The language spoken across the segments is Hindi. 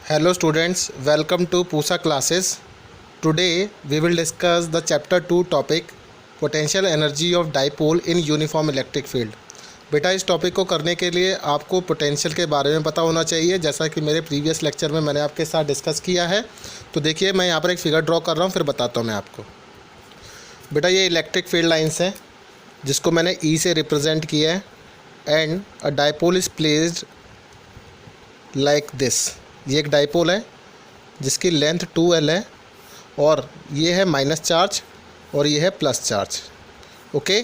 Hello students, welcome to PUSA classes. Today we will discuss the chapter 2 topic potential energy of dipole in uniform electric field. बेटा इस टॉपिक को करने के लिए आपको पोटेंशियल के बारे में पता होना चाहिए, जैसा कि मेरे प्रीवियस लेक्चर में मैंने आपके साथ डिस्कस किया है। तो देखिए मैं यहाँ पर एक फिगर ड्रॉ कर रहा हूँ, फिर बताता हूँ मैं आपको। बेटा ये इलेक्ट्रिक फील्ड लाइंस हैं जिसको मैंने ई से रिप्रेजेंट किया है and a dipole is placed like this. ये एक डाइपोल है जिसकी लेंथ 2L है और ये है माइनस चार्ज और ये है प्लस चार्ज। ओके,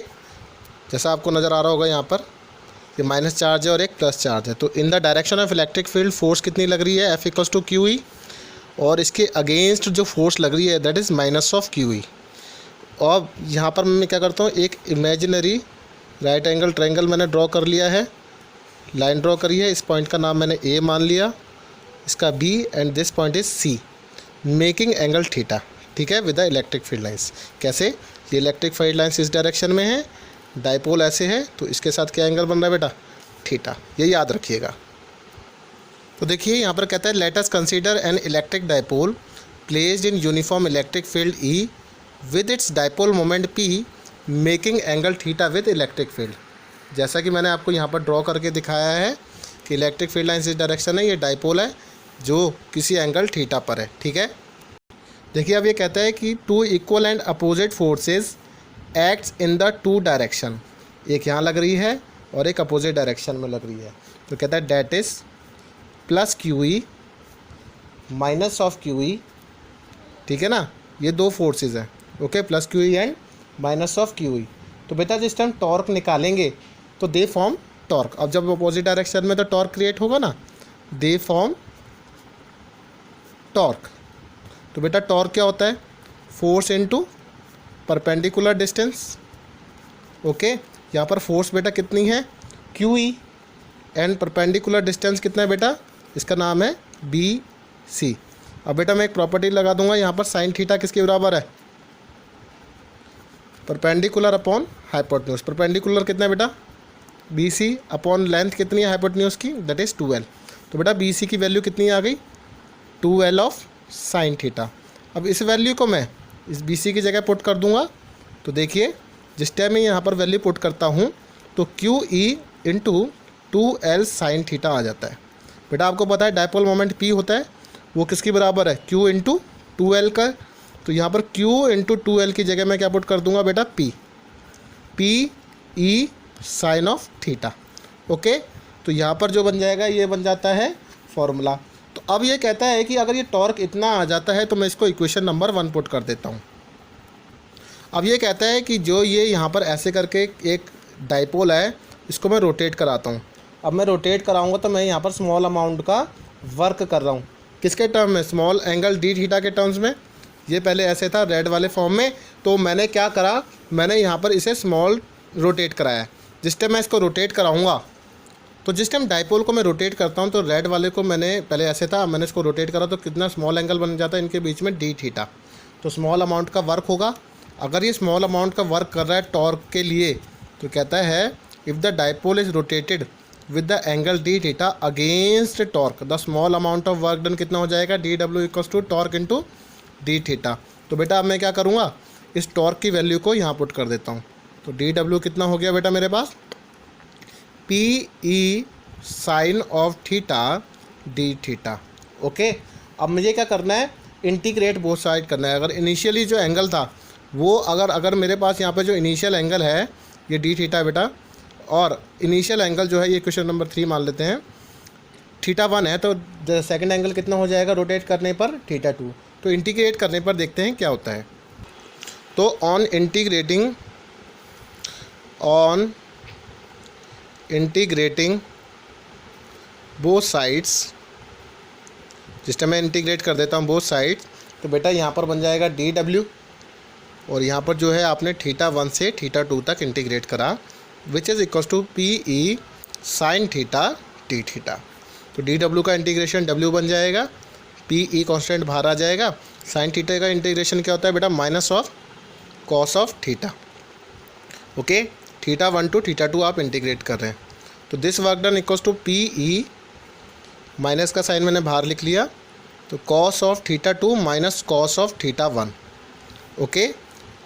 जैसा आपको नज़र आ रहा होगा यहाँ पर ये माइनस चार्ज है और एक प्लस चार्ज है। तो in the direction of electric field force कितनी लग रही है, F=QE, और इसके अगेंस्ट जो फोर्स लग रही है दैट इज़ -QE। और यहाँ पर मैं क्या करता हूँ, एक इमेजिनरी राइट एंगल ट्रायंगल मैंने ड्रॉ कर लिया है, लाइन ड्रॉ करी है। इस पॉइंट का नाम मैंने A मान लिया, इसका B and this point is C, making angle theta. ठीक है, with the electric field lines. कैसे, ये इलेक्ट्रिक फील्ड लाइंस इस डायरेक्शन में है, डाइपोल ऐसे है, तो इसके साथ क्या एंगल बन रहा है बेटा, थीटा। ये याद रखिएगा। तो देखिए यहाँ पर कहता है let us consider an electric dipole placed in uniform electric field E with its dipole moment P making angle theta with electric field. जैसा कि मैंने आपको यहाँ पर ड्रॉ करके दिखाया है कि इलेक्ट्रिक फील्ड लाइंस इस डायरेक्शन है, ये डाइपोल है जो किसी एंगल थीटा पर है। ठीक है, देखिए अब ये कहता है कि two equal and opposite forces acts in the two direction. एक यहाँ लग रही है और एक अपोजिट डायरेक्शन में लग रही है। तो कहता है डेट इज +QE -QE। ठीक है ना, ये दो फोर्सेस हैं। Okay, +QE and -QE। तो बेटा जिस टाइम टॉर्क निकालेंगे तो दे फॉर्म टॉर्क। अब जब अपोजिट डायरेक्शन में तो टॉर्क क्रिएट होगा ना, दे फॉर्म टॉर्क। तो बेटा टॉर्क क्या होता है, force into perpendicular distance. Okay, यहाँ पर फोर्स बेटा कितनी है, QE, एंड परपेंडिकुलर डिस्टेंस कितना है बेटा, इसका नाम है BC। अब बेटा मैं एक प्रॉपर्टी लगा दूंगा यहाँ पर, साइन थीटा किसके बराबर है, परपेंडिकुलर अपॉन हाइपोटेन्यूज। परपेंडिकुलर कितना है बेटा, BC अपॉन लेंथ कितनी है हाइपोटेन्यूज की, दैट इज़ 2L। तो बेटा BC की वैल्यू कितनी आ गई, 2L ऑफ साइन थीटा। अब इस वैल्यू को मैं इस BC की जगह पुट कर दूंगा। तो देखिए जिस टाइम मैं यहाँ पर वैल्यू पुट करता हूँ तो QE into 2L sine theta आ जाता है। बेटा आपको पता है डाइपोल मोमेंट P होता है, वो किसके बराबर है, Q इंटू 2L का। तो यहाँ पर Q इंटू 2L की जगह मैं क्या पुट कर दूंगा बेटा, PE sine of theta. Okay, तो यहाँ पर जो बन जाएगा ये बन जाता है फॉर्मूला। तो अब ये कहता है कि अगर ये टॉर्क इतना आ जाता है तो मैं इसको इक्वेशन नंबर 1 पुट कर देता हूँ। अब ये कहता है कि जो ये यहाँ पर ऐसे करके एक डाइपोल है, इसको मैं रोटेट कराता हूँ। अब मैं रोटेट कराऊंगा तो मैं यहाँ पर स्मॉल अमाउंट का वर्क कर रहा हूँ, किसके टर्म में, स्मॉल एंगल D थीटा के टर्म्स में। ये पहले ऐसे था रेड वाले फॉर्म में, तो मैंने क्या करा, मैंने यहाँ पर इसे स्मॉल रोटेट कराया। जिस टाइम मैं इसको रोटेट कराऊंगा, तो जिस टाइम डाइपोल को मैं रोटेट करता हूँ तो रेड वाले को मैंने पहले ऐसे था, मैंने इसको रोटेट करा तो कितना स्मॉल एंगल बन जाता है इनके बीच में, D थीटा। तो स्मॉल अमाउंट का वर्क होगा। अगर ये स्मॉल अमाउंट का वर्क कर रहा है टॉर्क के लिए, तो कहता है if the dipole is rotated with the angle D theta against torque, the small amount of work done कितना हो जाएगा, DW = torque into D theta. तो बेटा अब मैं क्या करूँगा, इस टॉर्क की वैल्यू को यहाँ पुट कर देता हूँ। तो DW कितना हो गया बेटा मेरे पास, PE sine of theta D theta. Okay, अब मुझे क्या करना है, इंटीग्रेट बोथ साइड करना है। अगर इनिशियली जो एंगल था वो अगर मेरे पास यहाँ पे जो इनिशियल एंगल है ये D थीटा है बेटा, और इनिशियल एंगल जो है ये क्वेश्चन नंबर 3 मान लेते हैं, θ1 है, तो सेकंड एंगल कितना हो जाएगा रोटेट करने पर, θ2। तो इंटीग्रेट करने पर देखते हैं क्या होता है। तो ऑन इंटीग्रेटिंग बोथ साइड्स, जिस टाइम मैं इंटीग्रेट कर देता हूँ बोथ साइड्स, तो बेटा यहाँ पर बन जाएगा DW, और यहाँ पर जो है आपने θ1 से θ2 तक इंटीग्रेट करा, which is equal to PE sine theta D theta. तो DW का इंटीग्रेशन W बन जाएगा, PE कांस्टेंट बाहर आ जाएगा, साइन थीटा का इंटीग्रेशन क्या होता है बेटा, -cos of theta. Okay, θ1 to θ2 आप इंटीग्रेट कर रहे हैं। तो this work done equals to PE, minus का साइन मैंने बाहर लिख लिया, तो cos of theta 2 minus cos of theta 1। Okay,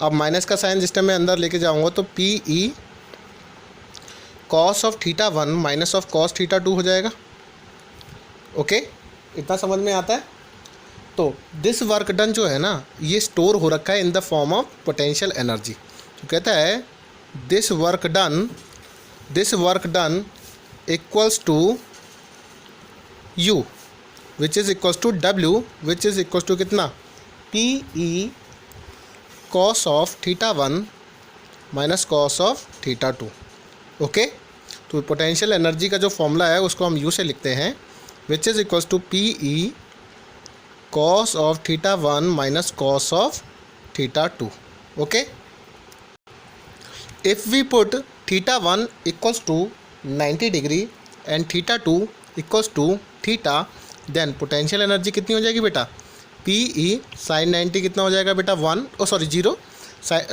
अब माइनस का साइन जिस टाइम मैं अंदर लेके जाऊंगा तो P E cos of theta 1 minus of cos theta 2 हो जाएगा। ओके, इतना समझ में आता है। तो दिस वर्क डन जो है ना, ये स्टोर हो रखा है in the form of potential energy. तो कहता है this work done equals to U which is equals to W which is equals to कितना, P E cos of theta 1 minus cos of theta 2। Okay, तो पोटेंशियल एनर्जी का जो फॉर्मूला है उसको हम यू से लिखते हैं, which is equals to P E cos of theta 1 minus cos of theta 2। Okay, if we put theta 1 equals to 90 degree and theta 2 equals to theta, then potential energy कितनी हो जाएगी बेटा, पी ई साइन 90 कितना हो जाएगा बेटा 0,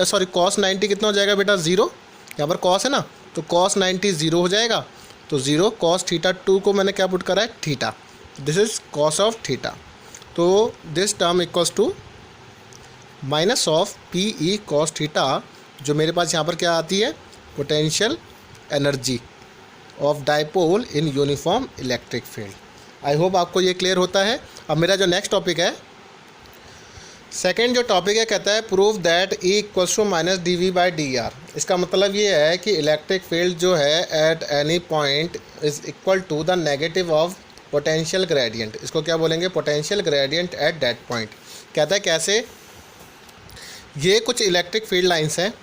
सॉरी कॉस 90 कितना हो जाएगा बेटा 0, यहाँ पर कॉस है ना, तो कॉस 90 0 हो जाएगा, तो 0 कॉस थीटा 2 को मैंने क्या पुट करा है, theta, this is cos of theta. तो this term equals to minus of P E cos theta, जो मेरे पास यहाँ पर क्या आती है, potential energy of dipole in uniform electric field. I hope आपको ये क्लियर होता है। अब मेरा जो नेक्स्ट टॉपिक है, सेकेंड जो टॉपिक है, कहता है prove that E equals to minus D V by D R. इसका मतलब ये है कि इलेक्ट्रिक फील्ड जो है at any point is equal to the negative of potential gradient. इसको क्या बोलेंगे, potential gradient at that point. कहता है कैसे, ये कुछ इलेक्ट्रिक फील्ड लाइंस हैं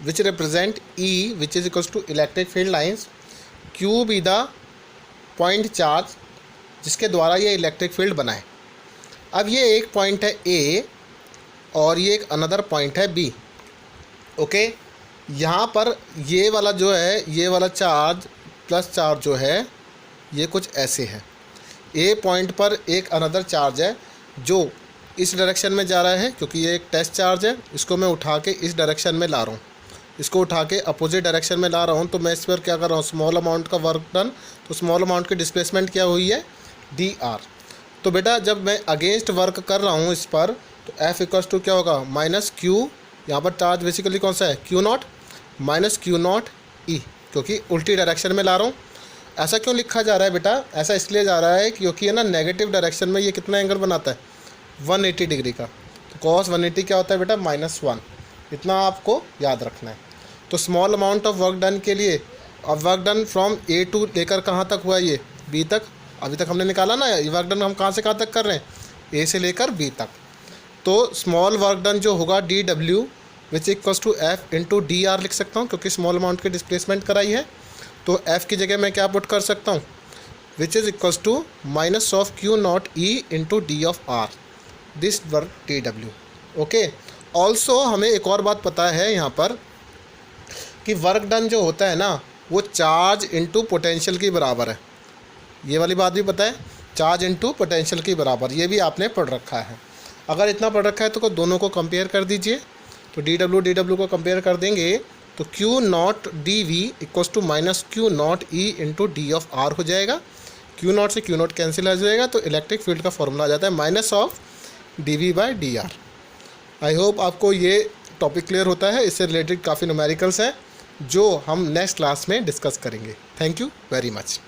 which represent E which is equals to electric field lines, Q be the point charge जिसके द्वारा ये इलेक्ट्रिक फील्ड बनाए। अब ये एक पॉइंट है ए और ये एक अनदर पॉइंट है बी। ओके, यहाँ पर ये वाला जो है, ये वाला चार्ज प्लस चार्ज जो है, ये कुछ ऐसे है। ए पॉइंट पर एक अनदर चार्ज है जो इस डायरेक्शन में जा रहा है, क्योंकि ये एक टेस्ट चार्ज है, इसको मैं उठा के इस डायरेक्शन में ला रहा हूँ, इसको उठा के अपोजिट डायरेक्शन में ला रहा हूँ। तो मैं इस पर क्या कर रहा हूँ, स्मॉल अमाउंट का वर्क डन, तो स्मॉल अमाउंट की डिस्प्लेसमेंट क्या हुई है, डी आर। तो बेटा जब मैं अगेंस्ट वर्क कर रहा हूँ इस पर, तो एफ इक्वल्स टू क्या होगा, माइनस क्यू, यहाँ पर चार्ज बेसिकली कौन सा है, Q naught, minus Q naught E, क्योंकि उल्टी डायरेक्शन में ला रहा हूँ। ऐसा क्यों लिखा जा रहा है बेटा, ऐसा इसलिए जा रहा है क्योंकि है ना नेगेटिव डायरेक्शन में ये कितना एंगल बनाता है, 180 डिग्री का। तो कॉस 180 क्या होता है बेटा, -1। इतना आपको याद रखना है। तो small amount of work done के लिए, अब work done from A to लेकर कहाँ तक हुआ, ये बी तक। अभी तक हमने निकाला ना, ये वर्क डन हम कहाँ से कहाँ तक कर रहे हैं, ए से लेकर बी तक। तो स्मॉल वर्क डन जो होगा D W which equals to F into D R लिख सकता हूँ, क्योंकि स्मॉल अमाउंट की डिस्प्लेसमेंट कराई है। तो एफ की जगह मैं क्या पुट कर सकता हूँ, which is equals to minus of Q naught E into D of R, this work D W. Okay, also हमें एक और बात पता है यहाँ पर कि वर्क डन जो होता है ना, वो चार्ज इंटू पोटेंशियल की बराबर है। ये वाली बात भी पता है, चार्ज इंटू पोटेंशियल की बराबर, ये भी आपने पढ़ रखा है। अगर इतना पढ़ रखा है तो दोनों को कंपेयर कर दीजिए। तो डी डब्ल्यू को कंपेयर कर देंगे तो Q naught D V equals to minus Q naught E into D of R हो जाएगा। क्यू नॉट से क्यू नॉट कैंसिल हो जाएगा, तो इलेक्ट्रिक फील्ड का फॉर्मूला आ जाता है minus of D V by D R. I hope आपको ये टॉपिक क्लियर होता है। इससे रिलेटेड काफ़ी न्यूमेरिकल्स हैं जो हम नेक्स्ट क्लास में डिस्कस करेंगे। Thank you very much.